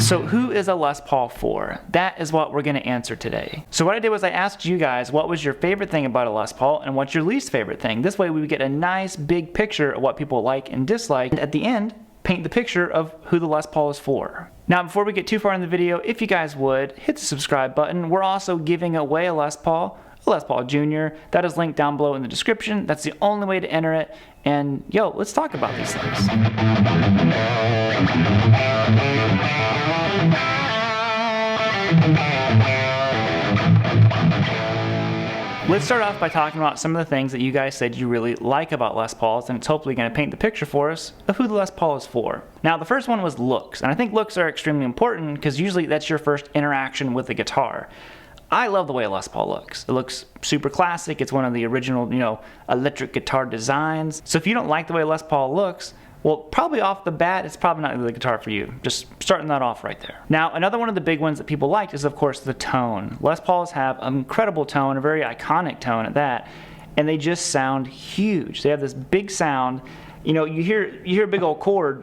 So who is a Les Paul for? That is what we're going to answer today. So what I did was I asked you guys what was your favorite thing about a Les Paul and what's your least favorite thing. This way we would get a nice big picture of what people like and dislike, and at the end paint the picture of who the Les Paul is for. Now before we get too far in the video, if you guys would hit the subscribe button. We're also giving away a Les Paul Jr. That is linked down below in the description. That's the only way to enter it. And yo, let's talk about these things. Let's start off by talking about some of the things that you guys said you really like about Les Pauls, and it's hopefully going to paint the picture for us of who the Les Paul is for. Now the first one was looks, and I think looks are extremely important because usually that's your first interaction with the guitar. I love the way a Les Paul looks. It looks super classic. It's one of the original, electric guitar designs. So if you don't like the way Les Paul looks, well, probably off the bat, it's probably not the guitar for you. Just starting that off right there. Now, another one of the big ones that people liked is, of course, the tone. Les Pauls have an incredible tone, a very iconic tone at that, and they just sound huge. They have this big sound. You hear a big old chord.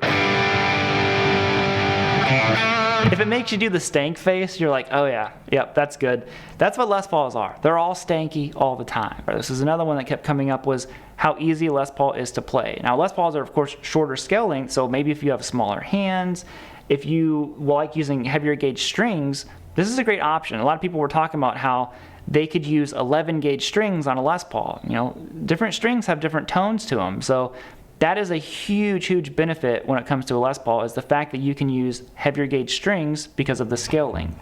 If it makes you do the stank face, you're like, oh yeah, yep, that's good. That's what Les Pauls are. They're all stanky all the time. This is another one that kept coming up, was how easy a Les Paul is to play. Now Les Pauls are of course shorter scale length, so maybe if you have smaller hands, if you like using heavier gauge strings, this is a great option. A lot of people were talking about how they could use 11 gauge strings on a Les Paul. Different strings have different tones to them, so that is a huge benefit when it comes to a Les Paul, is the fact that you can use heavier gauge strings because of the scale length.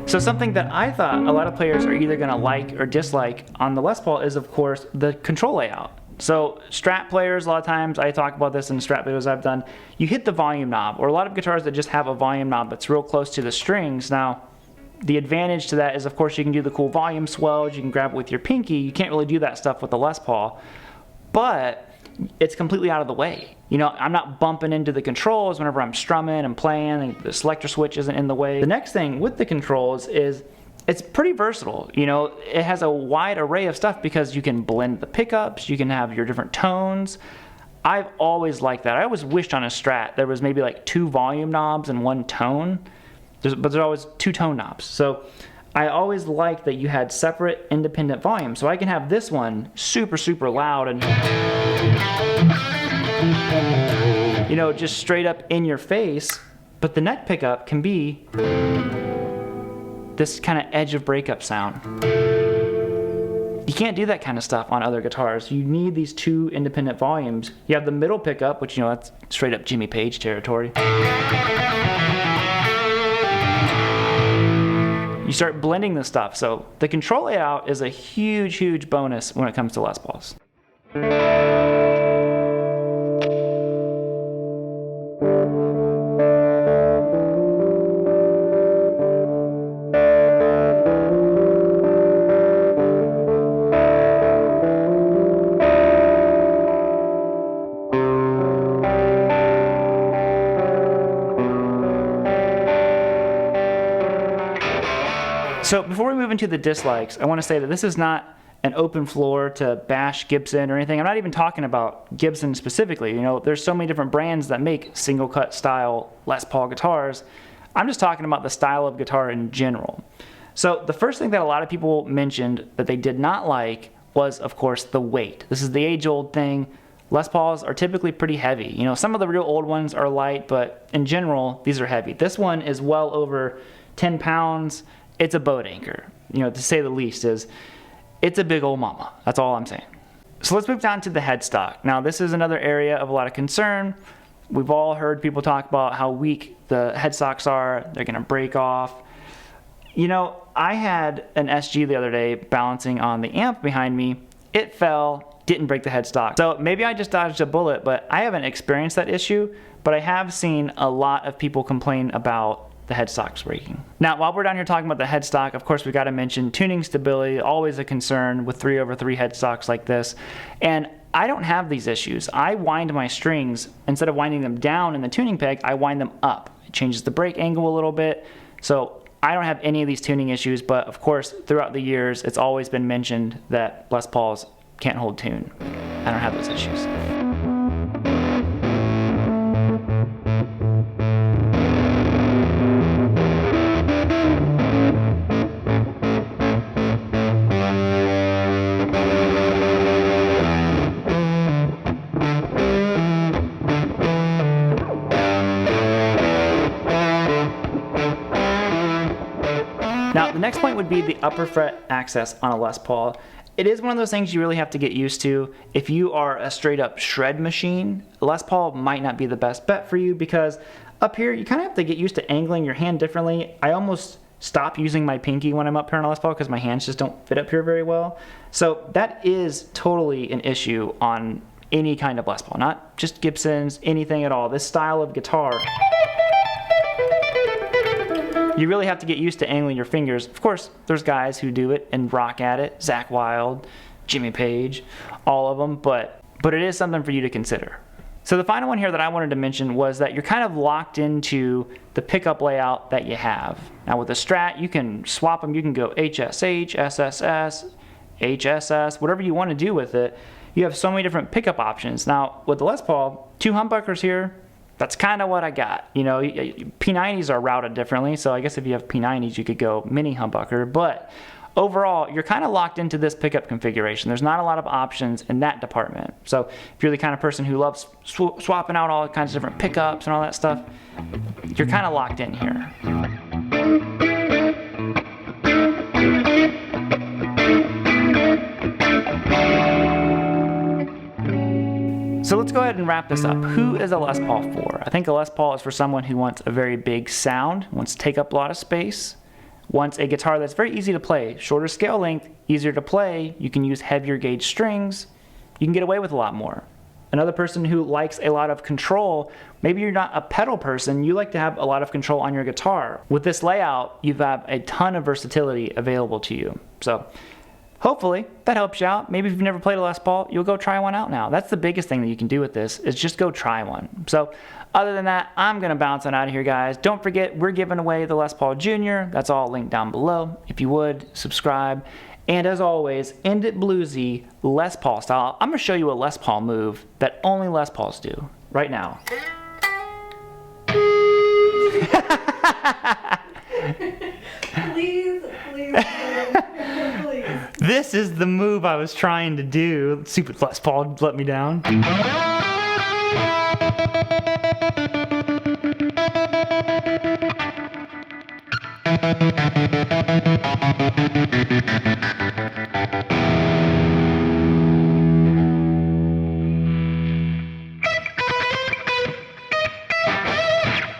So something that I thought a lot of players are either going to like or dislike on the Les Paul is, of course, the control layout. So Strat players, a lot of times, I talk about this in Strat videos I've done, you hit the volume knob, or a lot of guitars that just have a volume knob that's real close to the strings. Now, the advantage to that is, of course, you can do the cool volume swells, you can grab it with your pinky. You can't really do that stuff with the Les Paul, but it's completely out of the way. I'm not bumping into the controls whenever I'm strumming and playing, and the selector switch isn't in the way. The next thing with the controls is it's pretty versatile. It has a wide array of stuff because you can blend the pickups, you can have your different tones. I've always liked that. I always wished on a Strat there was maybe like 2 volume knobs and 1 tone, but there's always 2 tone knobs. So I always liked that you had separate independent volumes. So I can have this one super loud and just straight up in your face, but the neck pickup can be this kind of edge of breakup sound. You can't do that kind of stuff on other guitars. You need these 2 independent volumes. You have the middle pickup, which that's straight up Jimmy Page territory. You start blending this stuff. So the control layout is a huge bonus when it comes to Les Pauls. So before we move into the dislikes, I want to say that this is not an open floor to bash Gibson or anything. I'm not even talking about Gibson specifically. There's so many different brands that make single cut style Les Paul guitars. I'm just talking about the style of guitar in general. So the first thing that a lot of people mentioned that they did not like was, of course, the weight. This is the age-old thing. Les Pauls are typically pretty heavy. Some of the real old ones are light, but in general, these are heavy. This one is well over 10 pounds. It's a boat anchor, to say the least. It's a big old mama. That's all I'm saying. So let's move down to the headstock. Now this is another area of a lot of concern. We've all heard people talk about how weak the headstocks are. They're gonna break off. I had an SG the other day balancing on the amp behind me. It fell, didn't break the headstock. So maybe I just dodged a bullet, but I haven't experienced that issue, but I have seen a lot of people complain about the headstock's breaking. Now, while we're down here talking about the headstock, of course we got to mention tuning stability, always a concern with 3/3 headstocks like this. And I don't have these issues. I wind my strings, instead of winding them down in the tuning peg, I wind them up. It changes the break angle a little bit. So I don't have any of these tuning issues, but of course, throughout the years, it's always been mentioned that Les Pauls can't hold tune. I don't have those issues. Now, the next point would be the upper fret access on a Les Paul. It is one of those things you really have to get used to. If you are a straight up shred machine, Les Paul might not be the best bet for you because up here, you kind of have to get used to angling your hand differently. I almost stop using my pinky when I'm up here on a Les Paul because my hands just don't fit up here very well. So that is totally an issue on any kind of Les Paul, not just Gibson's, anything at all. This style of guitar, you really have to get used to angling your fingers. Of course, there's guys who do it and rock at it. Zakk Wylde, Jimmy Page, all of them, but it is something for you to consider. So the final one here that I wanted to mention was that you're kind of locked into the pickup layout that you have. Now with the Strat, you can swap them. You can go HSH, SSS, HSS, whatever you want to do with it. You have so many different pickup options. Now with the Les Paul, 2 humbuckers here, that's kind of what I got. You know, P90s are routed differently, so I guess if you have P90s, you could go mini humbucker, but overall, you're kind of locked into this pickup configuration. There's not a lot of options in that department. So if you're the kind of person who loves swapping out all kinds of different pickups and all that stuff, you're kind of locked in here. So let's go ahead and wrap this up. Who is a Les Paul for? I think a Les Paul is for someone who wants a very big sound, wants to take up a lot of space, wants a guitar that's very easy to play, shorter scale length, easier to play, you can use heavier gauge strings, you can get away with a lot more. Another person who likes a lot of control, maybe you're not a pedal person, you like to have a lot of control on your guitar. With this layout, you have a ton of versatility available to you. So hopefully that helps you out. Maybe if you've never played a Les Paul, you'll go try one out now. That's the biggest thing that you can do with this, is just go try one. So other than that, I'm gonna bounce on out of here, guys. Don't forget, we're giving away the Les Paul Jr. That's all linked down below. If you would, subscribe. And as always, end it bluesy, Les Paul style. I'm gonna show you a Les Paul move that only Les Pauls do right now. Please, please, please. This is the move I was trying to do. Stupid Les Paul let me down.